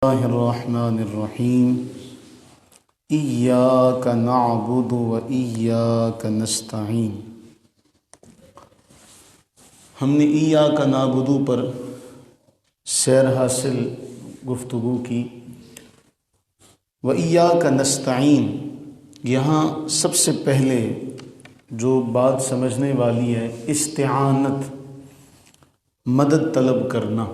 اللہ الرحمن الرحیم ایاک نعبد و ایاک نستعین۔ ہم نے ایاک نعبد پر سیر حاصل گفتگو کی، و ایاک نستعین یہاں سب سے پہلے جو بات سمجھنے والی ہے استعانت، مدد طلب کرنا۔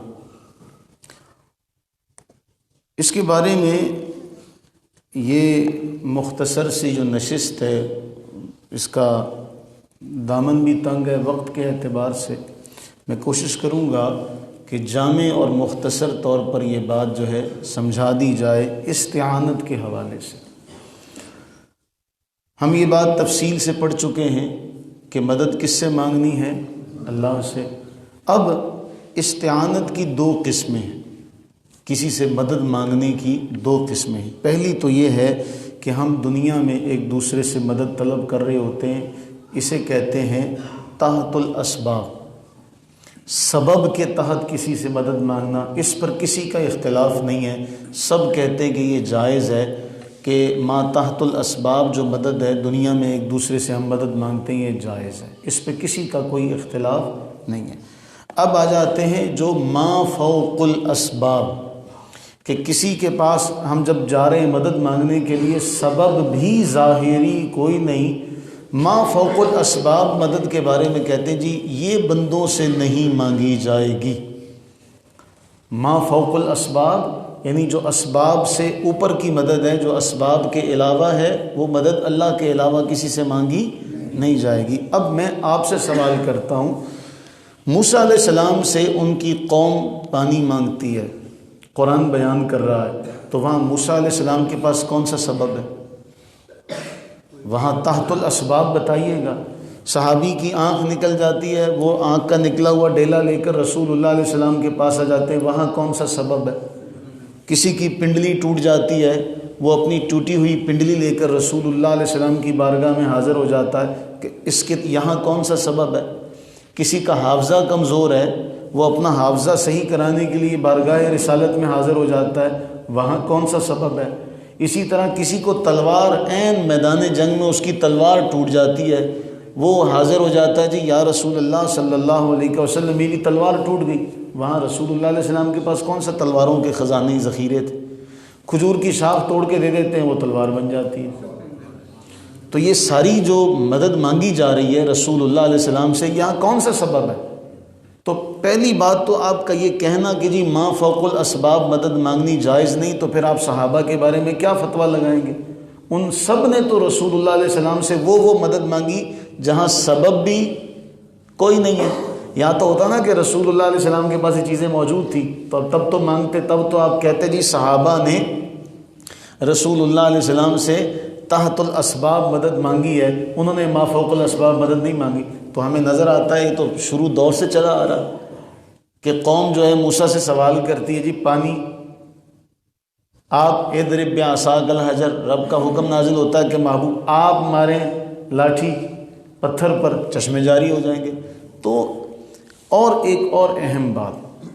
اس کے بارے میں یہ مختصر سی جو نشست ہے، اس کا دامن بھی تنگ ہے وقت کے اعتبار سے، میں کوشش کروں گا کہ جامع اور مختصر طور پر یہ بات جو ہے سمجھا دی جائے استعانت کے حوالے سے۔ ہم یہ بات تفصیل سے پڑھ چکے ہیں کہ مدد کس سے مانگنی ہے؟ اللہ سے۔ اب استعانت کی دو قسمیں ہیں، کسی سے مدد مانگنے کی دو قسمیں ہیں۔ پہلی تو یہ ہے کہ ہم دنیا میں ایک دوسرے سے مدد طلب کر رہے ہوتے ہیں، اسے کہتے ہیں تحت الاسباب، سبب کے تحت کسی سے مدد مانگنا۔ اس پر کسی کا اختلاف نہیں ہے، سب کہتے ہیں کہ یہ جائز ہے کہ ما تحت الاسباب جو مدد ہے دنیا میں ایک دوسرے سے ہم مدد مانگتے ہیں، یہ جائز ہے، اس پہ کسی کا کوئی اختلاف نہیں ہے۔ اب آ جاتے ہیں جو ما فوق الاسباب، کہ کسی کے پاس ہم جب جا رہے ہیں مدد مانگنے کے لیے سبب بھی ظاہری کوئی نہیں، ما فوق الاسباب مدد کے بارے میں کہتے ہیں جی یہ بندوں سے نہیں مانگی جائے گی۔ ما فوق الاسباب یعنی جو اسباب سے اوپر کی مدد ہے، جو اسباب کے علاوہ ہے، وہ مدد اللہ کے علاوہ کسی سے مانگی نہیں جائے گی۔ اب میں آپ سے سوال کرتا ہوں، موسیٰ علیہ السلام سے ان کی قوم پانی مانگتی ہے، قرآن بیان کر رہا ہے، تو وہاں موسیٰ علیہ السلام کے پاس کون سا سبب ہے؟ وہاں تحت الاسباب بتائیے گا۔ صحابی کی آنکھ نکل جاتی ہے، وہ آنکھ کا نکلا ہوا ڈیلا لے کر رسول اللہ علیہ السلام کے پاس آ جاتے ہیں، وہاں کون سا سبب ہے؟ کسی کی پنڈلی ٹوٹ جاتی ہے، وہ اپنی ٹوٹی ہوئی پنڈلی لے کر رسول اللہ علیہ السلام کی بارگاہ میں حاضر ہو جاتا ہے، کہ اس کے یہاں کون سا سبب ہے؟ کسی کا حافظہ کمزور ہے، وہ اپنا حافظہ صحیح کرانے کے لیے بارگاہ رسالت میں حاضر ہو جاتا ہے، وہاں کون سا سبب ہے؟ اسی طرح کسی کو تلوار عین میدان جنگ میں اس کی تلوار ٹوٹ جاتی ہے، وہ حاضر ہو جاتا ہے، جی یا رسول اللہ صلی اللہ علیہ وسلم میری تلوار ٹوٹ گئی، وہاں رسول اللہ علیہ السلام کے پاس کون سا تلواروں کے خزانے ذخیرے تھے؟ کھجور کی شاخ توڑ کے دے دیتے ہیں، وہ تلوار بن جاتی ہے۔ تو یہ ساری جو مدد مانگی جا رہی ہے رسول اللہ علیہ السلام سے، یہاں کون سا سبب ہے؟ تو پہلی بات تو آپ کا یہ کہنا کہ جی ما فوق الاسباب مدد مانگنی جائز نہیں، تو پھر آپ صحابہ کے بارے میں کیا فتویٰ لگائیں گے؟ ان سب نے تو رسول اللہ علیہ السلام سے وہ مدد مانگی جہاں سبب بھی کوئی نہیں ہے۔ یا تو ہوتا نا کہ رسول اللہ علیہ السلام کے پاس یہ چیزیں موجود تھیں تو تب تو مانگتے، تب تو آپ کہتے جی صحابہ نے رسول اللہ علیہ السلام سے تحت الاسباب مدد مانگی ہے، انہوں نے ما فوق الاسباب مدد نہیں مانگی۔ تو ہمیں نظر آتا ہے، تو شروع دور سے چلا آ رہا کہ قوم جو ہے موسیٰ سے سوال کرتی ہے، جی پانی آپ اضرب بعصاک الحجر، رب کا حکم نازل ہوتا ہے کہ محبوب آپ ماریں لاٹھی پتھر پر، چشمے جاری ہو جائیں گے۔ تو اور ایک اور اہم بات،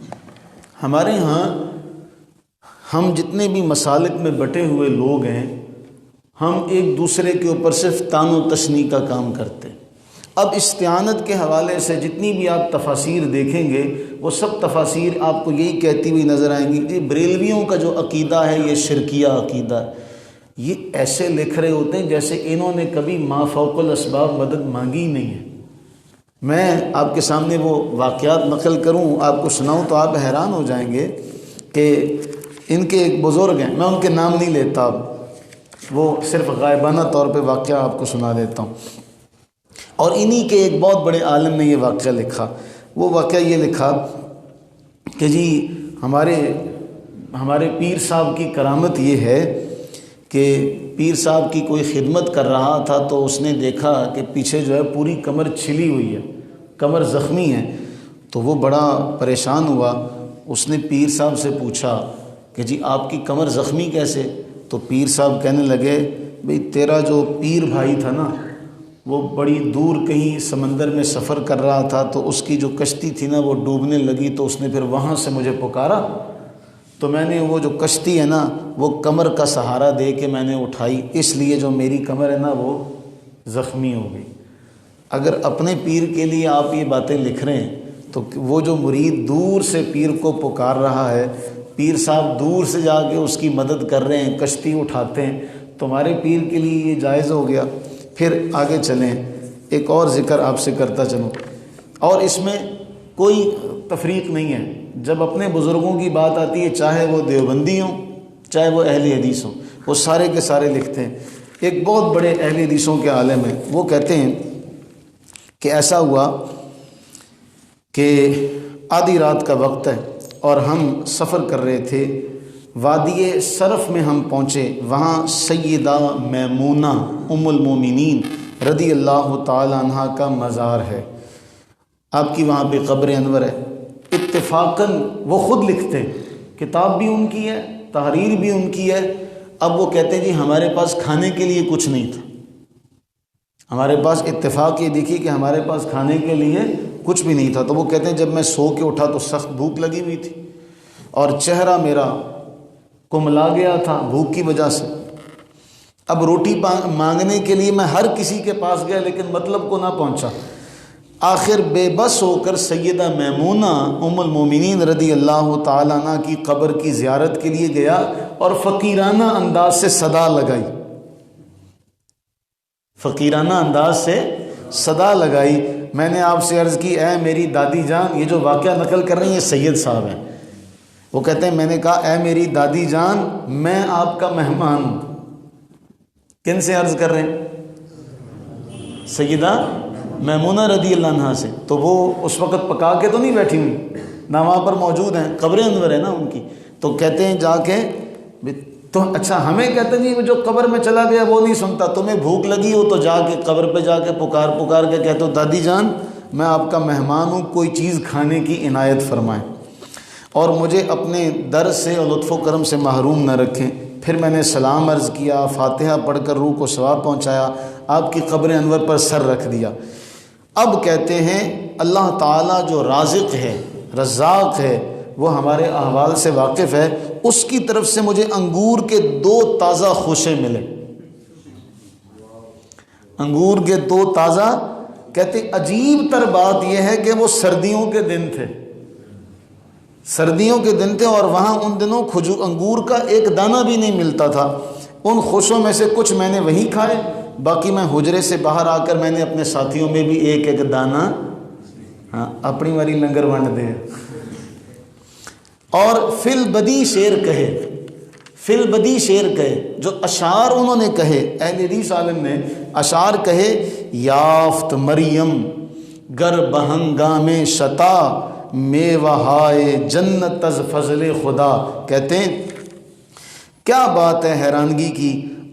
ہمارے ہاں ہم جتنے بھی مسالک میں بٹے ہوئے لوگ ہیں، ہم ایک دوسرے کے اوپر صرف تان و تشنیع کا کام کرتے ہیں۔ اب استعانت کے حوالے سے جتنی بھی آپ تفاسیر دیکھیں گے، وہ سب تفاسیر آپ کو یہی کہتی ہوئی نظر آئیں گی کہ بریلویوں کا جو عقیدہ ہے یہ شرکیہ عقیدہ ہے۔ یہ ایسے لکھ رہے ہوتے ہیں جیسے انہوں نے کبھی ما فوق الاسباب مدد مانگی نہیں ہے۔ میں آپ کے سامنے وہ واقعات نقل کروں، آپ کو سناؤں تو آپ حیران ہو جائیں گے کہ ان کے ایک بزرگ ہیں، میں ان کے نام نہیں لیتا، وہ صرف غائبانہ طور پہ واقعہ آپ کو سنا دیتا ہوں۔ اور انہی کے ایک بہت بڑے عالم نے یہ واقعہ لکھا۔ وہ واقعہ یہ لکھا کہ جی ہمارے پیر صاحب کی کرامت یہ ہے کہ پیر صاحب کی کوئی خدمت کر رہا تھا، تو اس نے دیکھا کہ پیچھے جو ہے پوری کمر چھلی ہوئی ہے، کمر زخمی ہے، تو وہ بڑا پریشان ہوا۔ اس نے پیر صاحب سے پوچھا کہ جی آپ کی کمر زخمی کیسے؟ تو پیر صاحب کہنے لگے، بھئی تیرا جو پیر بھائی تھا نا، وہ بڑی دور کہیں سمندر میں سفر کر رہا تھا، تو اس کی جو کشتی تھی نا وہ ڈوبنے لگی، تو اس نے پھر وہاں سے مجھے پکارا، تو میں نے وہ جو کشتی ہے نا وہ کمر کا سہارا دے کے میں نے اٹھائی، اس لیے جو میری کمر ہے نا وہ زخمی ہو گئی۔ اگر اپنے پیر کے لیے آپ یہ باتیں لکھ رہے ہیں تو وہ جو مرید دور سے پیر کو پکار رہا ہے، پیر صاحب دور سے جا کے اس کی مدد کر رہے ہیں، کشتی اٹھاتے ہیں، تمہارے پیر کے لیے یہ جائز ہو گیا۔ پھر آگے چلیں، ایک اور ذکر آپ سے کرتا چلوں، اور اس میں کوئی تفریق نہیں ہے۔ جب اپنے بزرگوں کی بات آتی ہے، چاہے وہ دیوبندی ہوں چاہے وہ اہل حدیث ہوں، وہ سارے کے سارے لکھتے ہیں۔ ایک بہت بڑے اہل حدیثوں کے عالم ہیں، وہ کہتے ہیں کہ ایسا ہوا کہ آدھی رات کا وقت ہے اور ہم سفر کر رہے تھے، وادی صرف میں ہم پہنچے، وہاں سیدہ میمونہ ام المومنین رضی اللہ تعالی عنہ کا مزار ہے، آپ کی وہاں پہ قبر انور ہے۔ اتفاقاً وہ خود لکھتے ہیں، کتاب بھی ان کی ہے، تحریر بھی ان کی ہے۔ اب وہ کہتے ہیں جی ہمارے پاس کھانے کے لیے کچھ نہیں تھا، ہمارے پاس اتفاق یہ دیکھی کہ ہمارے پاس کھانے کے لیے کچھ بھی نہیں تھا۔ تو وہ کہتے ہیں جب میں سو کے اٹھا تو سخت بھوک لگی ہوئی تھی اور چہرہ میرا کملا گیا تھا بھوک کی وجہ سے۔ اب روٹی مانگنے کے لیے میں ہر کسی کے پاس گیا لیکن مطلب کو نہ پہنچا۔ آخر بے بس ہو کر سیدہ میمونہ ام المومنین رضی اللہ تعالیٰ عنہ کی قبر کی زیارت کے لیے گیا اور فقیرانہ انداز سے صدا لگائی، فقیرانہ انداز سے صدا لگائی۔ میں نے آپ سے عرض کی اے میری دادی جان، یہ جو واقعہ نقل کر رہے ہیں یہ سید صاحب ہیں، وہ کہتے ہیں میں نے کہا اے میری دادی جان میں آپ کا مہمان ہوں۔ کن سے عرض کر رہے ہیں؟ سیدہ میمونہ رضی اللہ عنہا سے۔ تو وہ اس وقت پکا کے تو نہیں بیٹھی ہوئی، نہ وہاں پر موجود ہیں، قبر انور ہے نا ان کی۔ تو کہتے ہیں جا کے تو اچھا ہمیں کہتے ہیں جی جو قبر میں چلا گیا وہ نہیں سنتا، تمہیں بھوک لگی ہو تو جا کے قبر پہ جا کے پکار کے کہتے ہو دادی جان میں آپ کا مہمان ہوں، کوئی چیز کھانے کی عنایت فرمائیں اور مجھے اپنے در سے اور لطف و کرم سے محروم نہ رکھیں۔ پھر میں نے سلام عرض کیا، فاتحہ پڑھ کر روح کو ثواب پہنچایا، آپ کی قبر انور پر سر رکھ دیا۔ اب کہتے ہیں اللہ تعالیٰ جو رازق ہے، رزاق ہے، وہ ہمارے احوال سے واقف ہے، اس کی طرف سے مجھے انگور کے 2 تازہ خوشے ملے، انگور کے 2 تازہ۔ کہتے عجیب تر بات یہ ہے کہ وہ سردیوں کے دن تھے، سردیوں کے دن تھے اور وہاں ان دنوں انگور کا ایک دانہ بھی نہیں ملتا تھا۔ ان خوشوں میں سے کچھ میں نے وہیں کھائے، باقی میں حجرے سے باہر آ کر میں نے اپنے ساتھیوں میں بھی ایک ایک دانہ اپنی ماری لنگر ونڈ دے۔ اور فی البدی شعر کہے، فی البدی شعر کہے، جو اشعار انہوں نے کہے، اہل حدیث عالم نے اشعار کہے، یافت مریم گر بہنگام شتا میوہائے جنت از فضل خدا۔ کہتے ہیں کیا بات ہے حیرانگی کی،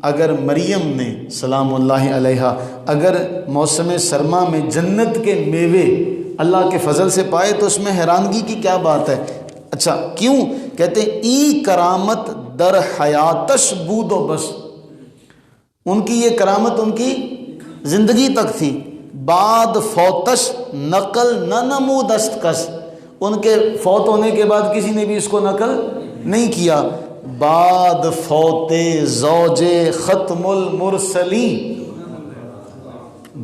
اگر مریم نے سلام اللہ علیہا اگر موسم سرما میں جنت کے میوے اللہ کے فضل سے پائے تو اس میں حیرانگی کی کیا بات ہے؟ اچھا کیوں؟ کہتے ہیں ای کرامت در حیاتش بود و بس، ان کی یہ کرامت ان کی زندگی تک تھی، بعد فوتش نقل نہ نمود است کس، ان کے فوت ہونے کے بعد کسی نے بھی اس کو نقل نہیں کیا۔ بعد فوت زوج ختم المرسلین،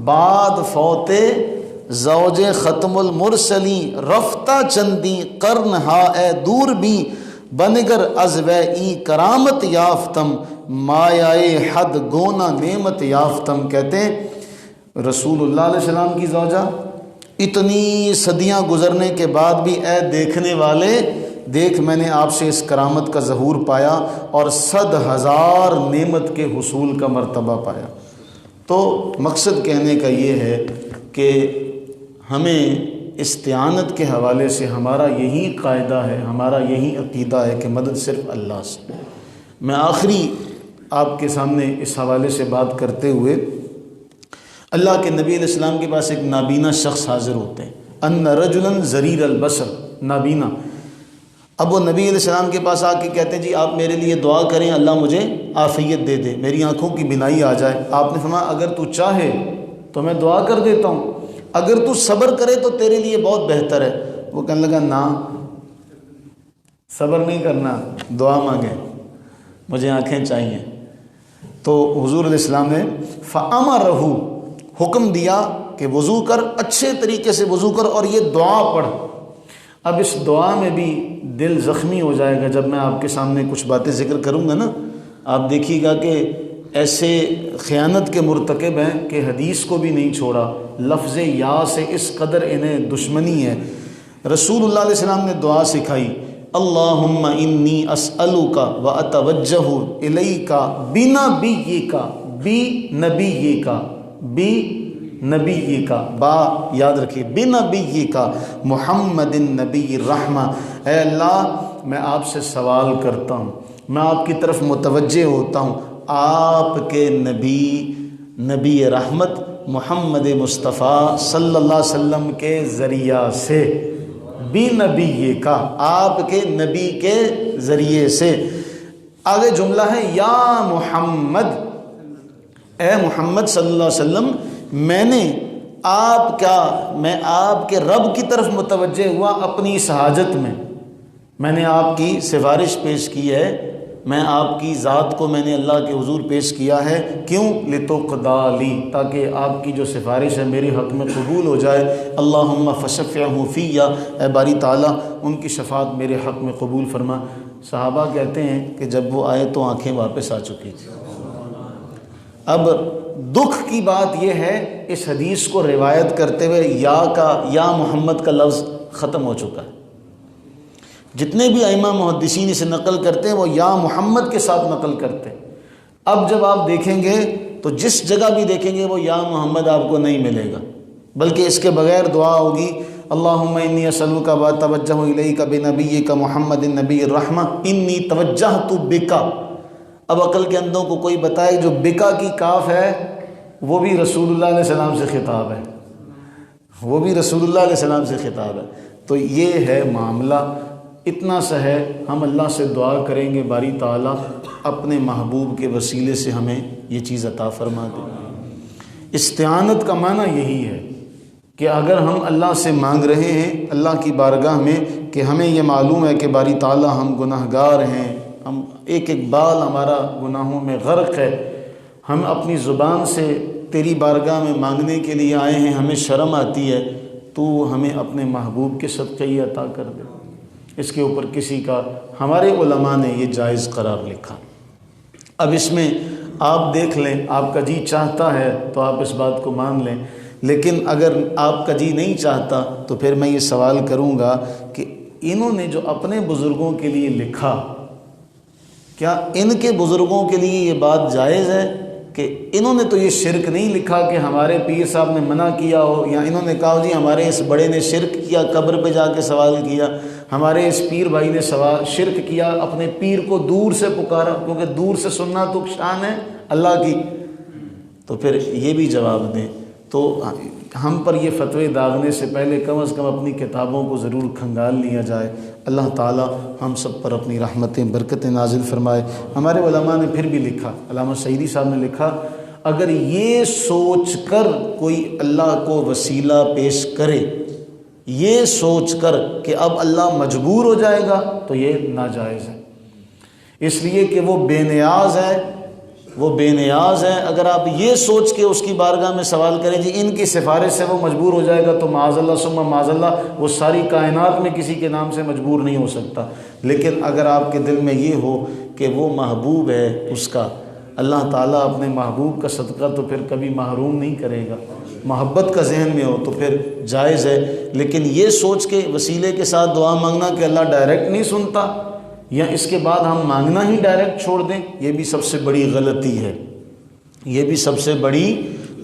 بعد فوت زوج ختم المرسلین رفتہ چندی قرن ہا اے دور بھی بنگر از وی کرامت یافتم مایائے حد گونا نعمت یافتم۔ کہتے ہیں رسول اللہ علیہ السلام کی زوجہ، اتنی صدیاں گزرنے کے بعد بھی اے دیکھنے والے دیکھ میں نے آپ سے اس کرامت کا ظہور پایا اور 100,000 نعمت کے حصول کا مرتبہ پایا۔ تو مقصد کہنے کا یہ ہے کہ ہمیں استعانت کے حوالے سے ہمارا یہی قاعدہ ہے، ہمارا یہی عقیدہ ہے کہ مدد صرف اللہ سے۔ میں آخری آپ کے سامنے اس حوالے سے بات کرتے ہوئے، اللہ کے نبی علیہ السلام کے پاس ایک نابینا شخص حاضر ہوتے ہیں، ان رجلا ضریر البصر، نابینا۔ اب وہ نبی علیہ السلام کے پاس آ کے کہتے ہیں جی آپ میرے لیے دعا کریں اللہ مجھے عافیت دے دے، میری آنکھوں کی بینائی آ جائے۔ آپ نے فرمایا اگر تو چاہے تو میں دعا کر دیتا ہوں، اگر تو صبر کرے تو تیرے لیے بہت بہتر ہے۔ وہ کہنے لگا نا، صبر نہیں کرنا، دعا مانگیں، مجھے آنکھیں چاہیے۔ تو حضور علیہ السلام نے فَأَمَرَهُ حکم دیا کہ وضو کر، اچھے طریقے سے وضو کر اور یہ دعا پڑھ۔ اب اس دعا میں بھی دل زخمی ہو جائے گا جب میں آپ کے سامنے کچھ باتیں ذکر کروں گا نا، آپ دیکھیے گا کہ ایسے خیانت کے مرتکب ہیں کہ حدیث کو بھی نہیں چھوڑا، لفظ یا سے اس قدر انہیں دشمنی ہے۔ رسول اللہ علیہ السلام نے دعا سکھائی، اللہم انی اسألک و اتوجہ الیک بنبیک، بنبیک، بنبیک، با یاد رکھیے، بنبیک محمد النبی الرحمہ۔ اے اللہ میں آپ سے سوال کرتا ہوں، میں آپ کی طرف متوجہ ہوتا ہوں آپ کے نبی رحمت محمد مصطفیٰ صلی اللہ علیہ وسلم کے ذریعہ سے، بنبی کا، آپ کے نبی کے ذریعے سے۔ آگے جملہ ہے یا محمد، اے محمد صلی اللہ علیہ وسلم، میں آپ کے رب کی طرف متوجہ ہوا اپنی اس حاجت میں نے آپ کی سفارش پیش کی ہے، میں آپ کی ذات کو میں نے اللہ کے حضور پیش کیا ہے، کیوں؟ لتقضی لی، تاکہ آپ کی جو سفارش ہے میرے حق میں قبول ہو جائے۔ اللہم فشفعہ فی، اے باری تعالیٰ ان کی شفاعت میرے حق میں قبول فرما۔ صحابہ کہتے ہیں کہ جب وہ آئے تو آنکھیں واپس آ چکی تھی۔ اب دکھ کی بات یہ ہے، اس حدیث کو روایت کرتے ہوئے یا محمد کا لفظ ختم ہو چکا ہے۔ جتنے بھی ائمہ محدثین اسے نقل کرتے ہیں وہ یا محمد کے ساتھ نقل کرتے ہیں۔ اب جب آپ دیکھیں گے تو جس جگہ بھی دیکھیں گے وہ یا محمد آپ کو نہیں ملے گا، بلکہ اس کے بغیر دعا ہوگی اللہم انی اسألک و اتوجہ الیک بنبیک محمد النبی الرحمہ انی توجہت بک۔ اب عقل کے اندھوں کو کوئی بتائے جو بکا کی کاف ہے وہ بھی رسول اللہ علیہ السلام سے خطاب ہے، وہ بھی رسول اللہ علیہ السلام سے خطاب ہے۔ تو یہ ہے معاملہ، اتنا سا ہے۔ ہم اللہ سے دعا کریں گے باری تعالیٰ اپنے محبوب کے وسیلے سے ہمیں یہ چیز عطا فرما دے۔ استعانت کا معنی یہی ہے کہ اگر ہم اللہ سے مانگ رہے ہیں اللہ کی بارگاہ میں کہ ہمیں یہ معلوم ہے کہ باری تعالیٰ ہم گناہ گار ہیں، ہم ایک بال ہمارا گناہوں میں غرق ہے، ہم اپنی زبان سے تیری بارگاہ میں مانگنے کے لیے آئے ہیں، ہمیں شرم آتی ہے، تو ہمیں اپنے محبوب کے صدقے ہی عطا کر دے۔ اس کے اوپر کسی کا، ہمارے علماء نے یہ جائز قرار لکھا۔ اب اس میں آپ دیکھ لیں، آپ کا جی چاہتا ہے تو آپ اس بات کو مان لیں، لیکن اگر آپ کا جی نہیں چاہتا تو پھر میں یہ سوال کروں گا کہ انہوں نے جو اپنے بزرگوں کے لیے لکھا، کیا ان کے بزرگوں کے لیے یہ بات جائز ہے کہ انہوں نے تو یہ شرک نہیں لکھا کہ ہمارے پیر صاحب نے منع کیا ہو، یا انہوں نے کہا جی ہمارے اس بڑے نے شرک کیا، قبر پہ جا کے سوال کیا، ہمارے اس پیر بھائی نے شرک کیا، اپنے پیر کو دور سے پکارا، کیونکہ دور سے سننا تو شان ہے اللہ کی۔ تو پھر یہ بھی جواب دیں۔ تو ہم پر یہ فتوے داغنے سے پہلے کم از کم اپنی کتابوں کو ضرور کھنگال لیا جائے۔ اللہ تعالیٰ ہم سب پر اپنی رحمتیں برکتیں نازل فرمائے۔ ہمارے علماء نے پھر بھی لکھا، علامہ سعیدی صاحب نے لکھا، اگر یہ سوچ کر کوئی اللہ کو وسیلہ پیش کرے، یہ سوچ کر کہ اب اللہ مجبور ہو جائے گا، تو یہ ناجائز ہے، اس لیے کہ وہ بے نیاز ہے، وہ بے نیاز ہے۔ اگر آپ یہ سوچ کے اس کی بارگاہ میں سوال کریں جی ان کی سفارش سے وہ مجبور ہو جائے گا، تو معاذ اللہ ثم معاذ اللہ وہ ساری کائنات میں کسی کے نام سے مجبور نہیں ہو سکتا۔ لیکن اگر آپ کے دل میں یہ ہو کہ وہ محبوب ہے اس کا، اللہ تعالیٰ اپنے محبوب کا صدقہ تو پھر کبھی محروم نہیں کرے گا، محبت کا ذہن میں ہو تو پھر جائز ہے۔ لیکن یہ سوچ کے وسیلے کے ساتھ دعا مانگنا کہ اللہ ڈائریکٹ نہیں سنتا، یا اس کے بعد ہم مانگنا ہی ڈائریکٹ چھوڑ دیں، یہ بھی سب سے بڑی غلطی ہے، یہ بھی سب سے بڑی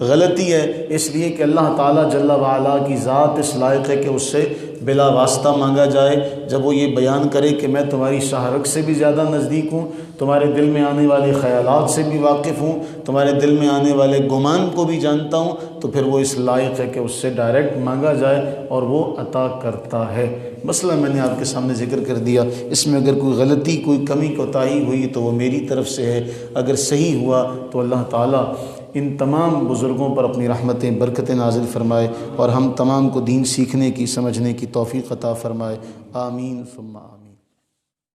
غلطی ہے۔ اس لیے کہ اللہ تعالیٰ جل وعلا کی ذات اس لائق ہے کہ اس سے بلا واسطہ مانگا جائے۔ جب وہ یہ بیان کرے کہ میں تمہاری شاہرگ سے بھی زیادہ نزدیک ہوں، تمہارے دل میں آنے والے خیالات سے بھی واقف ہوں، تمہارے دل میں آنے والے گمان کو بھی جانتا ہوں، تو پھر وہ اس لائق ہے کہ اس سے ڈائریکٹ مانگا جائے اور وہ عطا کرتا ہے۔ مسئلہ میں نے آپ کے سامنے ذکر کر دیا، اس میں اگر کوئی غلطی کوئی کمی کوتاہی ہوئی تو وہ میری طرف سے ہے، اگر صحیح ہوا تو اللہ تعالیٰ ان تمام بزرگوں پر اپنی رحمتیں برکتیں نازل فرمائے اور ہم تمام کو دین سیکھنے کی سمجھنے کی توفیق عطا فرمائے۔ آمین ثم آمین۔